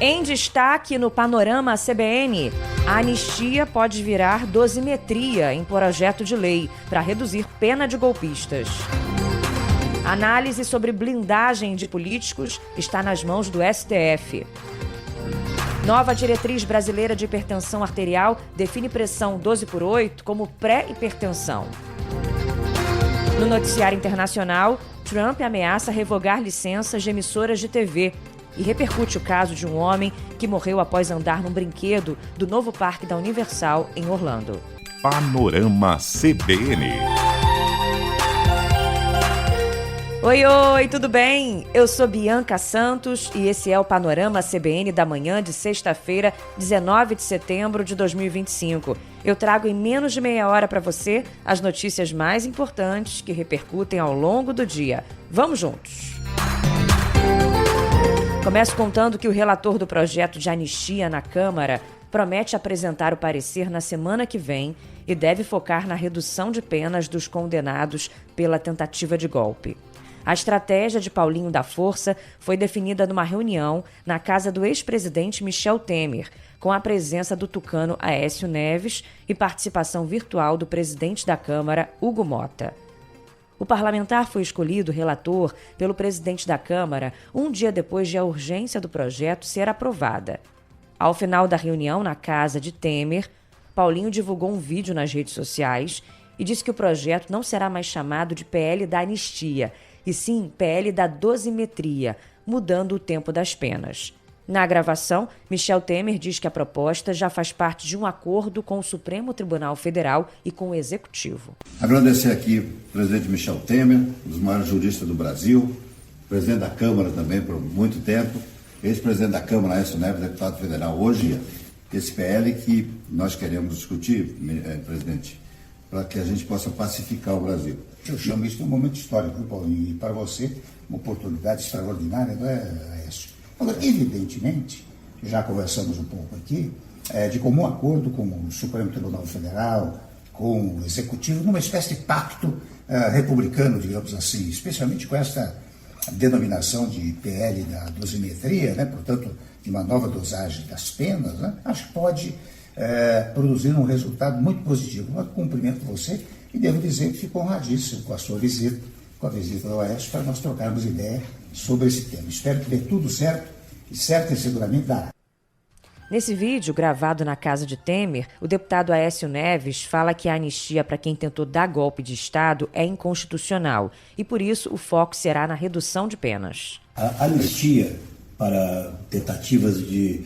Em destaque no Panorama CBN, a anistia pode virar dosimetria em projeto de lei para reduzir pena de golpistas. Análise sobre blindagem de políticos está nas mãos do STF. Nova diretriz brasileira de hipertensão arterial define pressão 12/8 como pré-hipertensão. No noticiário internacional, Trump ameaça revogar licenças de emissoras de TV e repercute o caso de um homem que morreu após andar num brinquedo do novo parque da Universal em Orlando. Panorama CBN. Oi, tudo bem? Eu sou Bianca Santos e esse é o Panorama CBN da manhã de sexta-feira, 19 de setembro de 2025. Eu trago em menos de meia hora para você as notícias mais importantes que repercutem ao longo do dia. Vamos juntos! Começo contando que o relator do projeto de anistia na Câmara promete apresentar o parecer na semana que vem e deve focar na redução de penas dos condenados pela tentativa de golpe. A estratégia de Paulinho da Força foi definida numa reunião na casa do ex-presidente Michel Temer, com a presença do tucano Aécio Neves e participação virtual do presidente da Câmara, Hugo Mota. O parlamentar foi escolhido relator pelo presidente da Câmara um dia depois de a urgência do projeto ser aprovada. Ao final da reunião na casa de Temer, Paulinho divulgou um vídeo nas redes sociais e disse que o projeto não será mais chamado de PL da anistia, e sim PL da dosimetria, mudando o tempo das penas. Na gravação, Michel Temer diz que a proposta já faz parte de um acordo com o Supremo Tribunal Federal e com o Executivo. Agradecer aqui o presidente Michel Temer, um dos maiores juristas do Brasil, presidente da Câmara também por muito tempo, ex-presidente da Câmara, Aécio Neves, deputado federal. Hoje, esse PL que nós queremos discutir, presidente, para que a gente possa pacificar o Brasil. Eu chamo isso de um momento histórico, viu, Paulinho? E para você, uma oportunidade extraordinária, não é, Aécio? Agora, evidentemente, já conversamos um pouco aqui, de comum acordo com o Supremo Tribunal Federal, com o Executivo, numa espécie de pacto republicano, digamos assim, especialmente com esta denominação de PL da dosimetria, né? Portanto, de uma nova dosagem das penas, né? Acho que pode produzir um resultado muito positivo. Eu cumprimento você e devo dizer que fico honradíssimo com a sua visita, com a visita do Oeste, para nós trocarmos ideia sobre esse tema. Espero que dê tudo certo, e certo e seguramente dará. Nesse vídeo, gravado na casa de Temer, o deputado Aécio Neves fala que a anistia para quem tentou dar golpe de Estado é inconstitucional e, por isso, o foco será na redução de penas. A anistia para tentativas de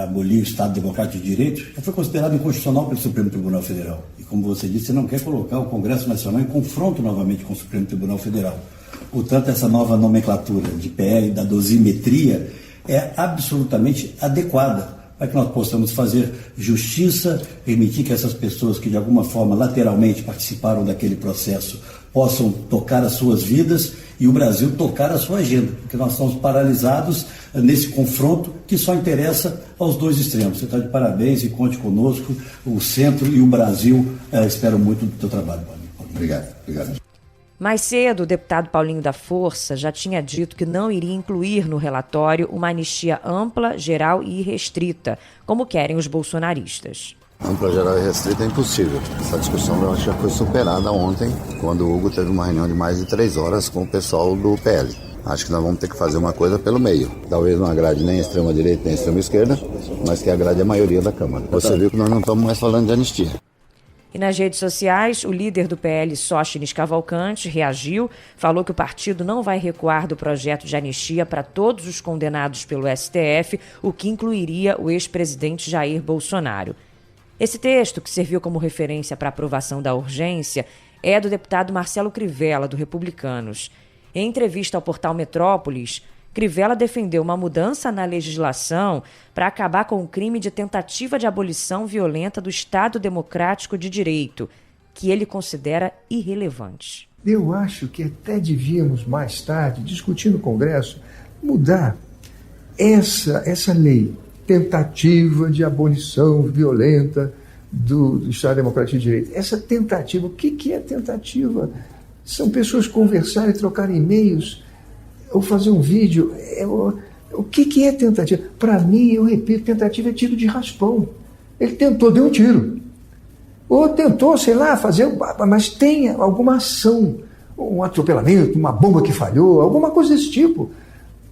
abolir o Estado Democrático de Direito já foi considerado inconstitucional pelo Supremo Tribunal Federal. E, como você disse, você não quer colocar o Congresso Nacional em confronto novamente com o Supremo Tribunal Federal. Portanto, essa nova nomenclatura de PL da dosimetria é absolutamente adequada para que nós possamos fazer justiça, permitir que essas pessoas que de alguma forma lateralmente participaram daquele processo possam tocar as suas vidas e o Brasil tocar a sua agenda, porque nós estamos paralisados nesse confronto que só interessa aos dois extremos. Você está de parabéns e conte conosco, o Centro e o Brasil. Espero muito do teu trabalho, Paulinho. Obrigado. Mais cedo, o deputado Paulinho da Força já tinha dito que não iria incluir no relatório uma anistia ampla, geral e irrestrita, como querem os bolsonaristas. Ampla, geral e restrita é impossível. Essa discussão eu acho que já foi superada ontem, quando o Hugo teve uma reunião de mais de 3 horas com o pessoal do PL. Acho que nós vamos ter que fazer uma coisa pelo meio. Talvez não agrade nem a extrema-direita nem a extrema-esquerda, mas que agrade a maioria da Câmara. Você viu que nós não estamos mais falando de anistia. E nas redes sociais, o líder do PL, Sóstenes Cavalcante, reagiu, falou que o partido não vai recuar do projeto de anistia para todos os condenados pelo STF, o que incluiria o ex-presidente Jair Bolsonaro. Esse texto, que serviu como referência para a aprovação da urgência, é do deputado Marcelo Crivella, do Republicanos. Em entrevista ao portal Metrópolis, Crivella defendeu uma mudança na legislação para acabar com o crime de tentativa de abolição violenta do Estado Democrático de Direito, que ele considera irrelevante. Eu acho que até devíamos, mais tarde, discutir no Congresso, mudar essa lei, tentativa de abolição violenta do Estado Democrático de Direito. Essa tentativa, o que é tentativa? São pessoas conversarem, trocarem e-mails, ou fazer um vídeo. O que é tentativa? Para mim, eu repito, tentativa é tiro de raspão. Ele tentou, deu um tiro. Ou tentou, sei lá, fazer, mas tem alguma ação, um atropelamento, uma bomba que falhou, alguma coisa desse tipo.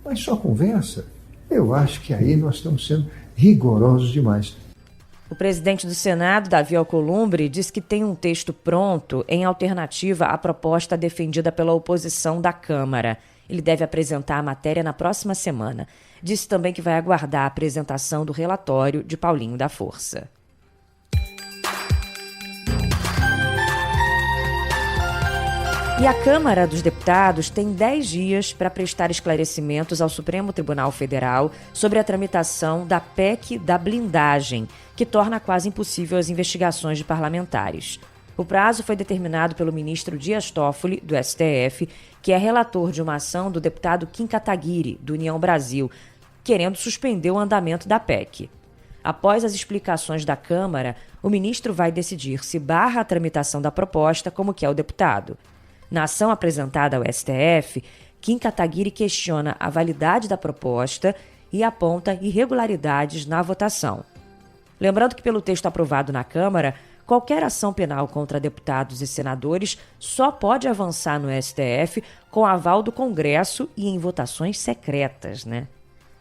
Mas só conversa, eu acho que aí nós estamos sendo rigorosos demais. O presidente do Senado, Davi Alcolumbre, disse que tem um texto pronto em alternativa à proposta defendida pela oposição da Câmara. Ele deve apresentar a matéria na próxima semana. Disse também que vai aguardar a apresentação do relatório de Paulinho da Força. E a Câmara dos Deputados tem 10 dias para prestar esclarecimentos ao Supremo Tribunal Federal sobre a tramitação da PEC da blindagem, que torna quase impossível as investigações de parlamentares. O prazo foi determinado pelo ministro Dias Toffoli, do STF, que é relator de uma ação do deputado Kim Kataguiri, do União Brasil, querendo suspender o andamento da PEC. Após as explicações da Câmara, o ministro vai decidir se barra a tramitação da proposta, como quer o deputado. Na ação apresentada ao STF, Kim Kataguiri questiona a validade da proposta e aponta irregularidades na votação. Lembrando que, pelo texto aprovado na Câmara, qualquer ação penal contra deputados e senadores só pode avançar no STF com aval do Congresso e em votações secretas, né?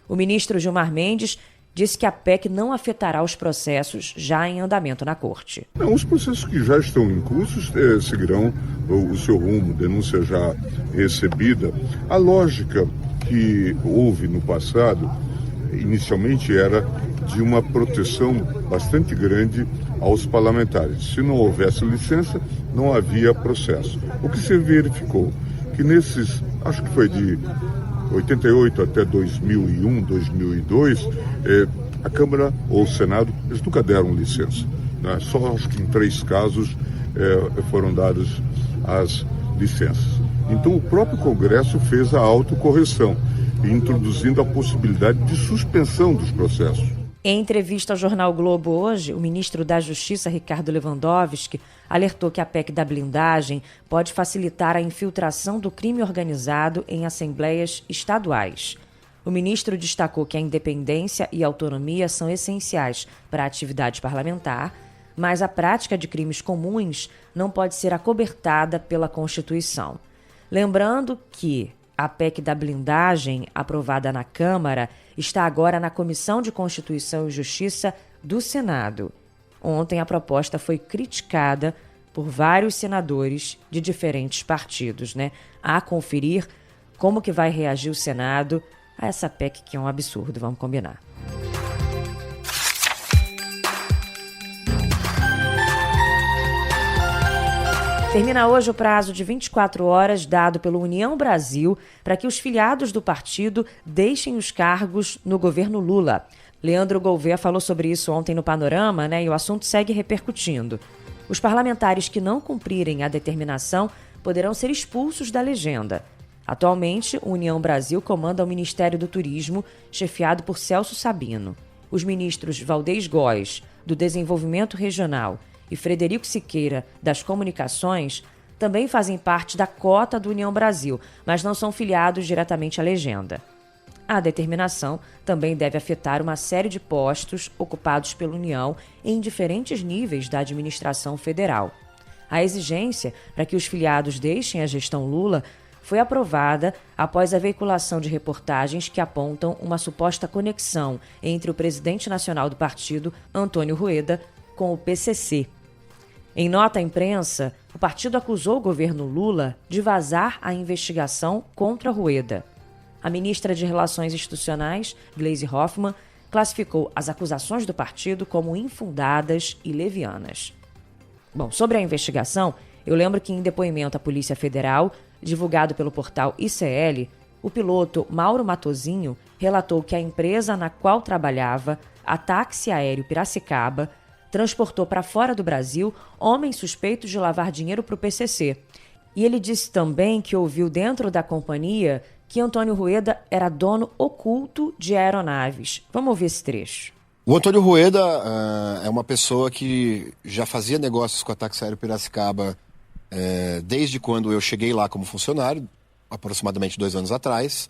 O ministro Gilmar Mendes disse que a PEC não afetará os processos já em andamento na Corte. Não, os processos que já estão em curso seguirão o seu rumo, denúncia já recebida. A lógica que houve no passado, inicialmente, era de uma proteção bastante grande aos parlamentares. Se não houvesse licença, não havia processo. O que se verificou? Que nesses, acho que foi de 88 até 2001, 2002, a Câmara ou o Senado, eles nunca deram licença, né? Só acho que em 3 casos foram dadas as licenças. Então o próprio Congresso fez a autocorreção, introduzindo a possibilidade de suspensão dos processos. Em entrevista ao jornal Globo hoje, o ministro da Justiça, Ricardo Lewandowski, alertou que a PEC da blindagem pode facilitar a infiltração do crime organizado em assembleias estaduais. O ministro destacou que a independência e a autonomia são essenciais para a atividade parlamentar, mas a prática de crimes comuns não pode ser acobertada pela Constituição. Lembrando que a PEC da blindagem, aprovada na Câmara, está agora na Comissão de Constituição e Justiça do Senado. Ontem a proposta foi criticada por vários senadores de diferentes partidos, né? A conferir como que vai reagir o Senado a essa PEC, que é um absurdo, vamos combinar. Termina hoje o prazo de 24 horas dado pelo União Brasil para que os filiados do partido deixem os cargos no governo Lula. Leandro Gouveia falou sobre isso ontem no Panorama, né? E o assunto segue repercutindo. Os parlamentares que não cumprirem a determinação poderão ser expulsos da legenda. Atualmente, o União Brasil comanda o Ministério do Turismo, chefiado por Celso Sabino. Os ministros Valdez Góes, do Desenvolvimento Regional, e Frederico Siqueira, das Comunicações, também fazem parte da cota do União Brasil, mas não são filiados diretamente à legenda. A determinação também deve afetar uma série de postos ocupados pela União em diferentes níveis da administração federal. A exigência para que os filiados deixem a gestão Lula foi aprovada após a veiculação de reportagens que apontam uma suposta conexão entre o presidente nacional do partido, Antônio Rueda, com o PCC. Em nota à imprensa, o partido acusou o governo Lula de vazar a investigação contra Rueda. A ministra de Relações Institucionais, Gleisi Hoffmann, classificou as acusações do partido como infundadas e levianas. Bom, sobre a investigação, eu lembro que em depoimento à Polícia Federal, divulgado pelo portal ICL, o piloto Mauro Matosinho relatou que a empresa na qual trabalhava, a Táxi Aéreo Piracicaba, transportou para fora do Brasil homens suspeitos de lavar dinheiro para o PCC. E ele disse também que ouviu dentro da companhia que Antônio Rueda era dono oculto de aeronaves. Vamos ouvir esse trecho. O Antônio Rueda é uma pessoa que já fazia negócios com a Táxi Aéreo Piracicaba desde quando eu cheguei lá como funcionário, aproximadamente 2 anos atrás,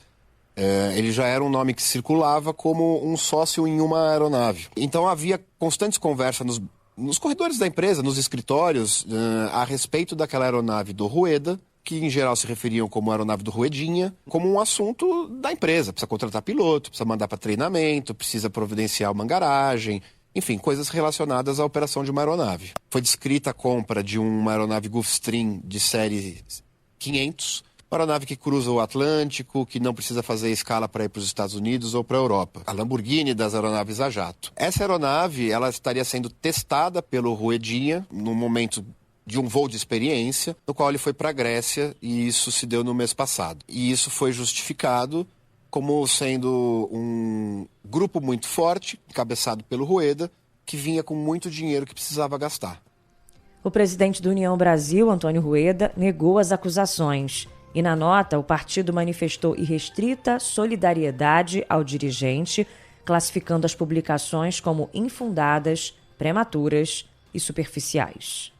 ele já era um nome que circulava como um sócio em uma aeronave. Então havia constantes conversas nos corredores da empresa, nos escritórios, a respeito daquela aeronave do Rueda, que em geral se referiam como aeronave do Ruedinha, como um assunto da empresa. Precisa contratar piloto, precisa mandar para treinamento, precisa providenciar uma garagem, enfim, coisas relacionadas à operação de uma aeronave. Foi descrita a compra de uma aeronave Gulfstream de série 500, uma aeronave que cruza o Atlântico, que não precisa fazer escala para ir para os Estados Unidos ou para a Europa. A Lamborghini das aeronaves a jato. Essa aeronave, ela estaria sendo testada pelo Ruedinha no momento de um voo de experiência, no qual ele foi para a Grécia, e isso se deu no mês passado. E isso foi justificado como sendo um grupo muito forte, encabeçado pelo Rueda, que vinha com muito dinheiro que precisava gastar. O presidente do União Brasil, Antônio Rueda, negou as acusações. E na nota, o partido manifestou irrestrita solidariedade ao dirigente, classificando as publicações como infundadas, prematuras e superficiais.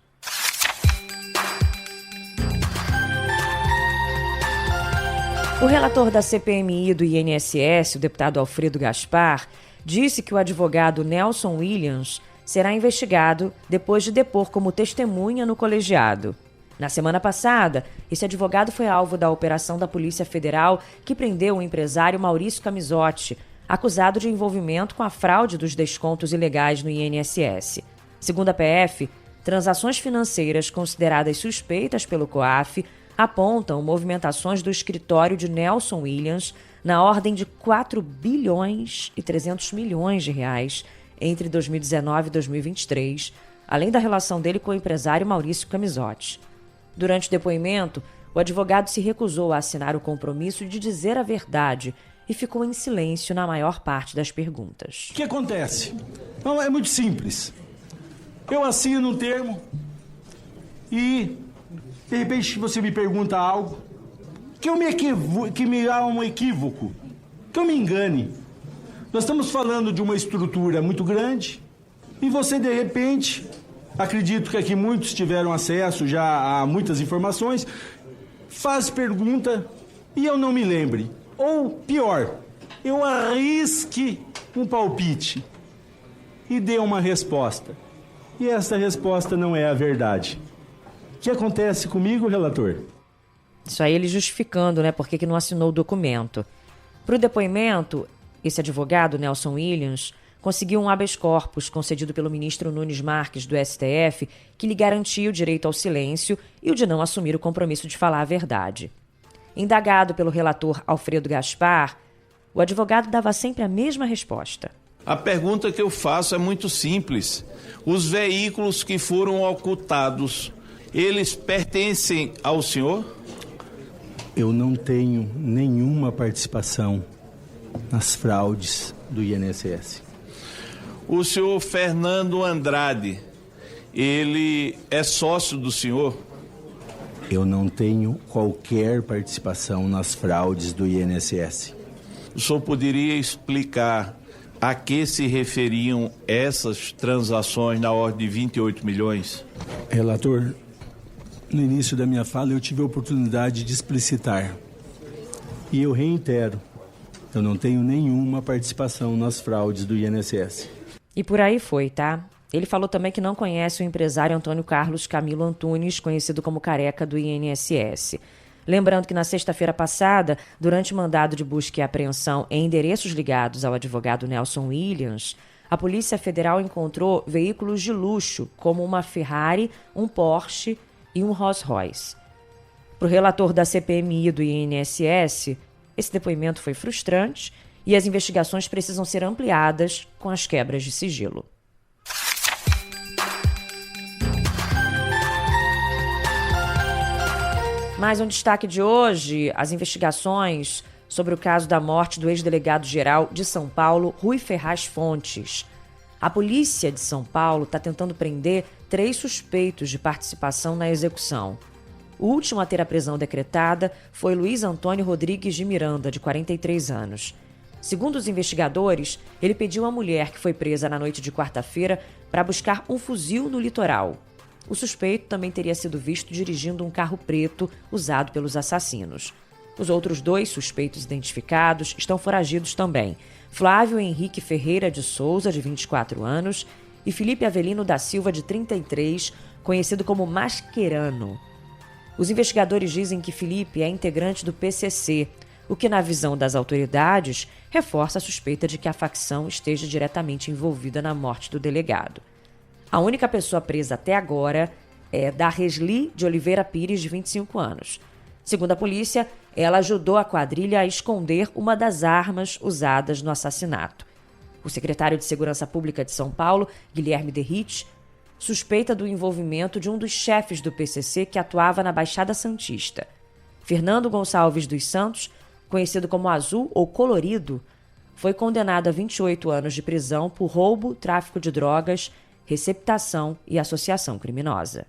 O relator da CPMI do INSS, o deputado Alfredo Gaspar, disse que o advogado Nelson Williams será investigado depois de depor como testemunha no colegiado. Na semana passada, esse advogado foi alvo da operação da Polícia Federal que prendeu o empresário Maurício Camisotti, acusado de envolvimento com a fraude dos descontos ilegais no INSS. Segundo a PF, transações financeiras consideradas suspeitas pelo COAF apontam movimentações do escritório de Nelson Williams na ordem de 4 bilhões e 300 milhões de reais entre 2019 e 2023, além da relação dele com o empresário Maurício Camisotti. Durante o depoimento, o advogado se recusou a assinar o compromisso de dizer a verdade e ficou em silêncio na maior parte das perguntas. O que acontece? Não, é muito simples. Eu assino um termo e, de repente, você me pergunta algo que me há um equívoco, que eu me engane. Nós estamos falando de uma estrutura muito grande e você, de repente, acredito que aqui muitos tiveram acesso já a muitas informações, faz pergunta e eu não me lembre. Ou, pior, eu arrisque um palpite e dê uma resposta. E essa resposta não é a verdade. O que acontece comigo, relator? Isso aí ele justificando, né, por que não assinou o documento. Para o depoimento, esse advogado, Nelson Williams, conseguiu um habeas corpus concedido pelo ministro Nunes Marques, do STF, que lhe garantia o direito ao silêncio e o de não assumir o compromisso de falar a verdade. Indagado pelo relator Alfredo Gaspar, o advogado dava sempre a mesma resposta. A pergunta que eu faço é muito simples. Os veículos que foram ocultados, eles pertencem ao senhor? Eu não tenho nenhuma participação nas fraudes do INSS. O senhor Fernando Andrade, ele é sócio do senhor? Eu não tenho qualquer participação nas fraudes do INSS. O senhor poderia explicar a que se referiam essas transações na ordem de 28 milhões? Relator, no início da minha fala eu tive a oportunidade de explicitar. E eu reitero, eu não tenho nenhuma participação nas fraudes do INSS. E por aí foi, tá? Ele falou também que não conhece o empresário Antônio Carlos Camilo Antunes, conhecido como Careca do INSS. Lembrando que na sexta-feira passada, durante o mandado de busca e apreensão em endereços ligados ao advogado Nelson Williams, a Polícia Federal encontrou veículos de luxo, como uma Ferrari, um Porsche e um Rolls-Royce. Para o relator da CPMI do INSS, esse depoimento foi frustrante e as investigações precisam ser ampliadas com as quebras de sigilo. Mais um destaque de hoje, as investigações sobre o caso da morte do ex-delegado-geral de São Paulo, Rui Ferraz Fontes. A polícia de São Paulo está tentando prender 3 suspeitos de participação na execução. O último a ter a prisão decretada foi Luiz Antônio Rodrigues de Miranda, de 43 anos. Segundo os investigadores, ele pediu à mulher que foi presa na noite de quarta-feira para buscar um fuzil no litoral. O suspeito também teria sido visto dirigindo um carro preto usado pelos assassinos. Os outros 2 suspeitos identificados estão foragidos também. Flávio Henrique Ferreira de Souza, de 24 anos, e Felipe Avelino da Silva, de 33, conhecido como Mascherano. Os investigadores dizem que Felipe é integrante do PCC, o que, na visão das autoridades, reforça a suspeita de que a facção esteja diretamente envolvida na morte do delegado. A única pessoa presa até agora é Darresli de Oliveira Pires, de 25 anos. Segundo a polícia, ela ajudou a quadrilha a esconder uma das armas usadas no assassinato. O secretário de Segurança Pública de São Paulo, Guilherme Derrite, suspeita do envolvimento de um dos chefes do PCC que atuava na Baixada Santista. Fernando Gonçalves dos Santos, conhecido como Azul ou Colorido, foi condenado a 28 anos de prisão por roubo, tráfico de drogas, receptação e associação criminosa.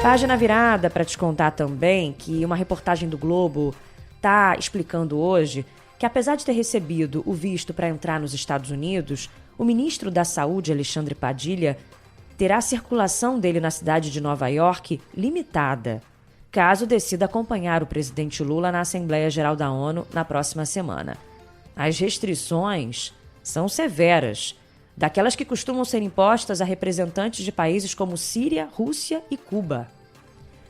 Página virada para te contar também que uma reportagem do Globo está explicando hoje que, apesar de ter recebido o visto para entrar nos Estados Unidos, o ministro da Saúde, Alexandre Padilha, terá a circulação dele na cidade de Nova York limitada, caso decida acompanhar o presidente Lula na Assembleia Geral da ONU na próxima semana. As restrições são severas, daquelas que costumam ser impostas a representantes de países como Síria, Rússia e Cuba.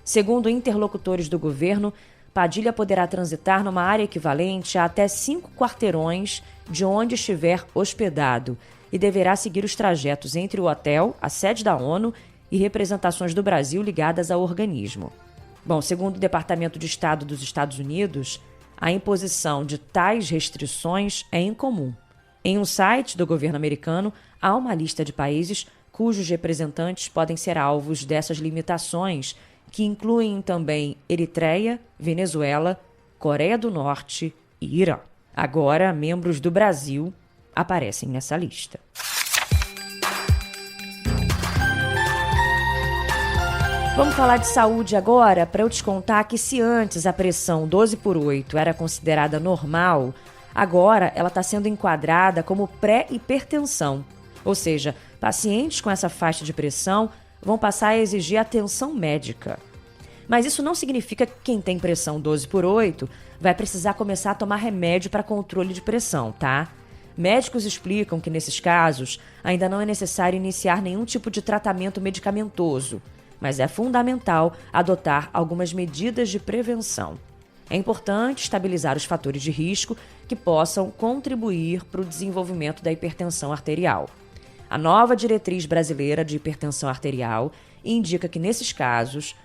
Segundo interlocutores do governo, Padilha poderá transitar numa área equivalente a até 5 quarteirões de onde estiver hospedado e deverá seguir os trajetos entre o hotel, a sede da ONU e representações do Brasil ligadas ao organismo. Bom, segundo o Departamento de Estado dos Estados Unidos, a imposição de tais restrições é incomum. Em um site do governo americano, há uma lista de países cujos representantes podem ser alvos dessas limitações, que incluem também Eritreia, Venezuela, Coreia do Norte e Irã. Agora, membros do Brasil aparecem nessa lista. Vamos falar de saúde agora, para eu te contar que se antes a pressão 12/8 era considerada normal, agora ela está sendo enquadrada como pré-hipertensão. Ou seja, pacientes com essa faixa de pressão vão passar a exigir atenção médica. Mas isso não significa que quem tem pressão 12/8 vai precisar começar a tomar remédio para controle de pressão, tá? Médicos explicam que nesses casos ainda não é necessário iniciar nenhum tipo de tratamento medicamentoso, mas é fundamental adotar algumas medidas de prevenção. É importante estabilizar os fatores de risco que possam contribuir para o desenvolvimento da hipertensão arterial. A nova diretriz brasileira de hipertensão arterial indica que, nesses casos,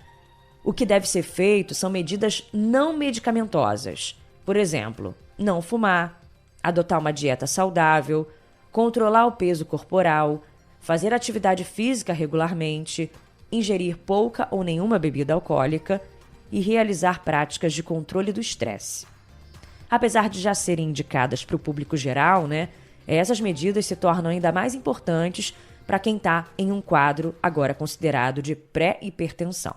o que deve ser feito são medidas não medicamentosas. Por exemplo, não fumar, adotar uma dieta saudável, controlar o peso corporal, fazer atividade física regularmente, ingerir pouca ou nenhuma bebida alcoólica e realizar práticas de controle do estresse. Apesar de já serem indicadas para o público geral, essas medidas se tornam ainda mais importantes para quem está em um quadro agora considerado de pré-hipertensão.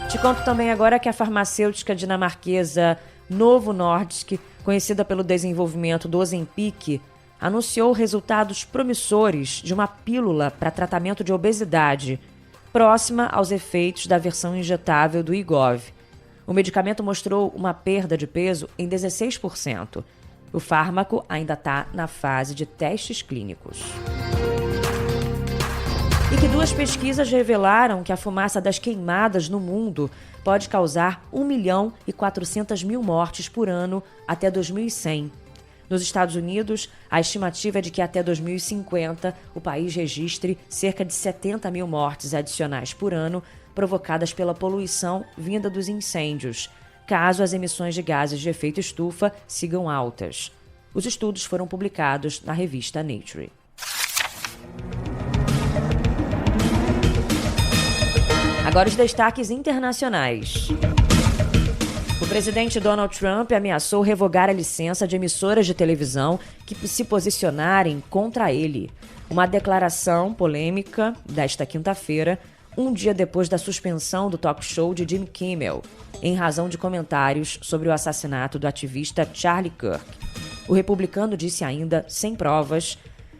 Te conto também agora que a farmacêutica dinamarquesa Novo Nordisk, conhecida pelo desenvolvimento do Ozempic, anunciou resultados promissores de uma pílula para tratamento de obesidade, próxima aos efeitos da versão injetável do Wegovy. O medicamento mostrou uma perda de peso em 16%. O fármaco ainda está na fase de testes clínicos. E que 2 pesquisas revelaram que a fumaça das queimadas no mundo pode causar 1.400.000 mortes por ano até 2100. Nos Estados Unidos, a estimativa é de que até 2050 o país registre cerca de 70.000 mortes adicionais por ano provocadas pela poluição vinda dos incêndios, caso as emissões de gases de efeito estufa sigam altas. Os estudos foram publicados na revista Nature. Agora os destaques internacionais. O presidente Donald Trump ameaçou revogar a licença de emissoras de televisão que se posicionarem contra ele. Uma declaração polêmica desta quinta-feira um dia depois da suspensão do talk show de Jimmy Kimmel, em razão de comentários sobre o assassinato do ativista Charlie Kirk. O republicano disse ainda, sem provas,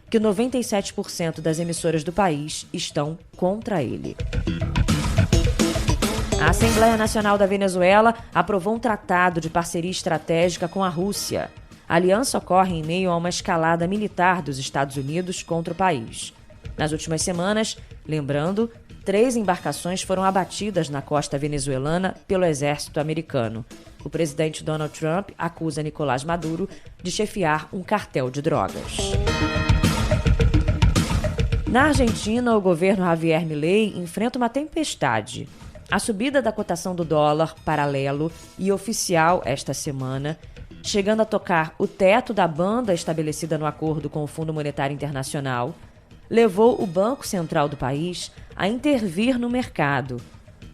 que 97% das emissoras do país estão contra ele. A Assembleia Nacional da Venezuela aprovou um tratado de parceria estratégica com a Rússia. A aliança ocorre em meio a uma escalada militar dos Estados Unidos contra o país. Nas últimas semanas, lembrando, 3 embarcações foram abatidas na costa venezuelana pelo exército americano. O presidente Donald Trump acusa Nicolás Maduro de chefiar um cartel de drogas. Na Argentina, o governo Javier Milei enfrenta uma tempestade. A subida da cotação do dólar paralelo e oficial esta semana, chegando a tocar o teto da banda estabelecida no acordo com o Fundo Monetário Internacional, levou o Banco Central do país a intervir no mercado,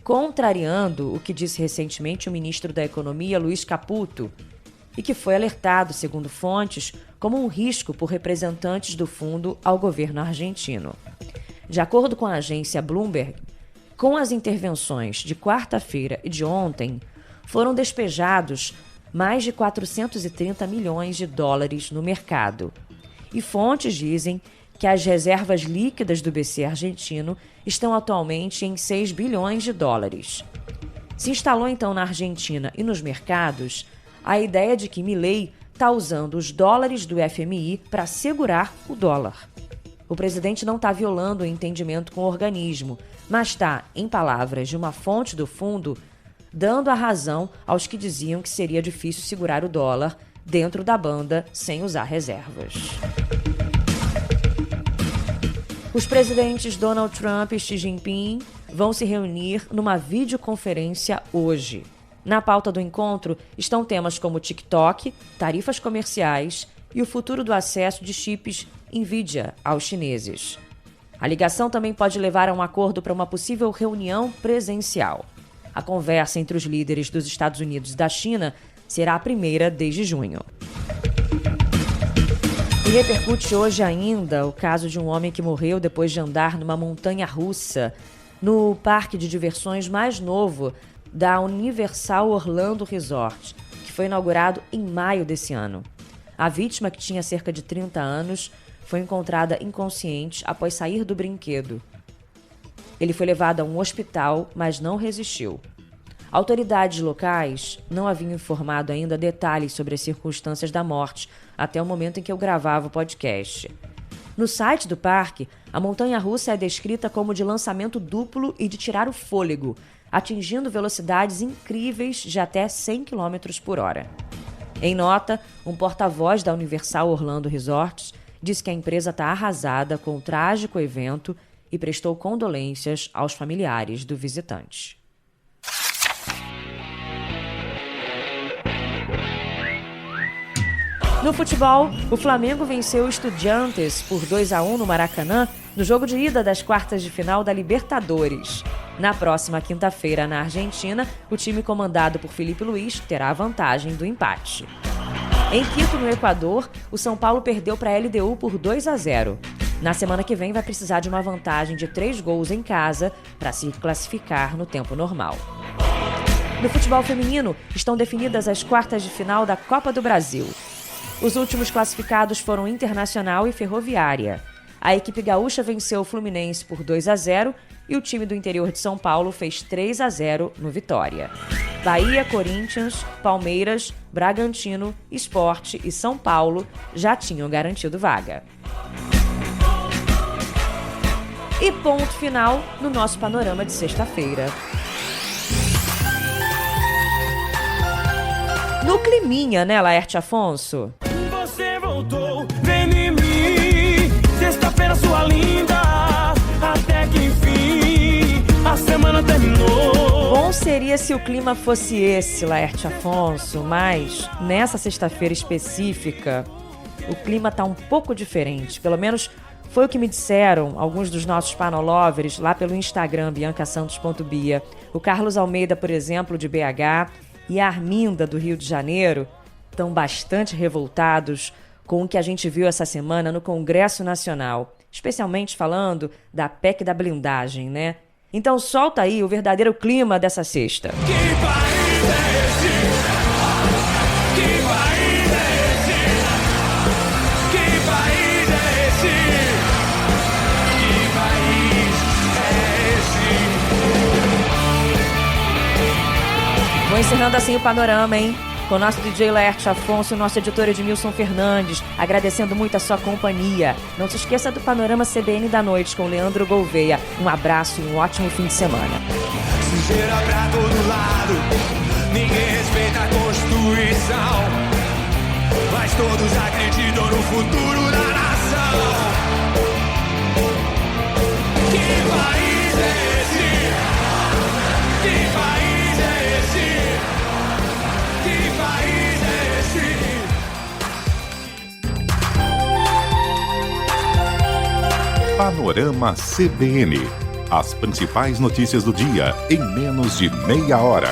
contrariando o que disse recentemente o ministro da Economia, Luiz Caputo, e que foi alertado, segundo fontes, como um risco por representantes do fundo ao governo argentino. De acordo com a agência Bloomberg, com as intervenções de quarta-feira e de ontem, foram despejados mais de 430 milhões de dólares no mercado. E fontes dizem que as reservas líquidas do BC argentino estão atualmente em 6 bilhões de dólares. Se instalou então na Argentina e nos mercados a ideia de que Milei está usando os dólares do FMI para segurar o dólar. O presidente não está violando o entendimento com o organismo, mas está, em palavras de uma fonte do fundo, dando a razão aos que diziam que seria difícil segurar o dólar dentro da banda sem usar reservas. Os presidentes Donald Trump e Xi Jinping vão se reunir numa videoconferência hoje. Na pauta do encontro estão temas como TikTok, tarifas comerciais e o futuro do acesso de chips NVIDIA aos chineses. A ligação também pode levar a um acordo para uma possível reunião presencial. A conversa entre os líderes dos Estados Unidos e da China será a primeira desde junho. E repercute hoje ainda o caso de um homem que morreu depois de andar numa montanha-russa no parque de diversões mais novo da Universal Orlando Resort, que foi inaugurado em maio desse ano. A vítima, que tinha cerca de 30 anos, foi encontrada inconsciente após sair do brinquedo. Ele foi levado a um hospital, mas não resistiu. Autoridades locais não haviam informado ainda detalhes sobre as circunstâncias da morte até o momento em que eu gravava o podcast. No site do parque, a montanha-russa é descrita como de lançamento duplo e de tirar o fôlego, atingindo velocidades incríveis de até 100 km por hora. Em nota, um porta-voz da Universal Orlando Resorts disse que a empresa está arrasada com o trágico evento e prestou condolências aos familiares do visitante. No futebol, o Flamengo venceu o Estudiantes por 2-1 no Maracanã no jogo de ida das quartas de final da Libertadores. Na próxima quinta-feira, na Argentina, o time comandado por Felipe Luiz terá a vantagem do empate. Em Quito, no Equador, o São Paulo perdeu para a LDU por 2-0. Na semana que vem vai precisar de uma vantagem de 3 gols em casa para se classificar no tempo normal. No futebol feminino, estão definidas as quartas de final da Copa do Brasil. Os últimos classificados foram Internacional e Ferroviária. A equipe gaúcha venceu o Fluminense por 2-0 e o time do interior de São Paulo fez 3-0 no Vitória. Bahia, Corinthians, Palmeiras, Bragantino, Sport e São Paulo já tinham garantido vaga. E ponto final no nosso panorama de sexta-feira. No climinha, né, Laerte Afonso? Você voltou, vem em mim. Sexta-feira, sua linda. Até que enfim, a semana terminou. Bom seria se o clima fosse esse, Laerte Afonso, mas nessa sexta-feira específica, o clima tá um pouco diferente. Pelo menos foi o que me disseram alguns dos nossos panolovers lá pelo Instagram, biancasantos.bia. O Carlos Almeida, por exemplo, de BH, e a Arminda, do Rio de Janeiro, estão bastante revoltados com o que a gente viu essa semana no Congresso Nacional, especialmente falando da PEC da blindagem, né? Então solta aí o verdadeiro clima dessa sexta. Que país é esse? Que país é esse? Que país é esse? Que país é esse? Vou encerrando assim o panorama, hein? Com o nosso DJ Laerte Afonso e o nosso editor Edmilson Fernandes, agradecendo muito a sua companhia. Não se esqueça do Panorama CBN da noite com Leandro Gouveia. Um abraço e um ótimo fim de semana. Sujeira pra todo lado, ninguém respeita a Constituição, mas todos acreditam no futuro da nação. Que país é esse? Que país é esse? Que país é esse? Panorama CBN. As principais notícias do dia em menos de meia hora.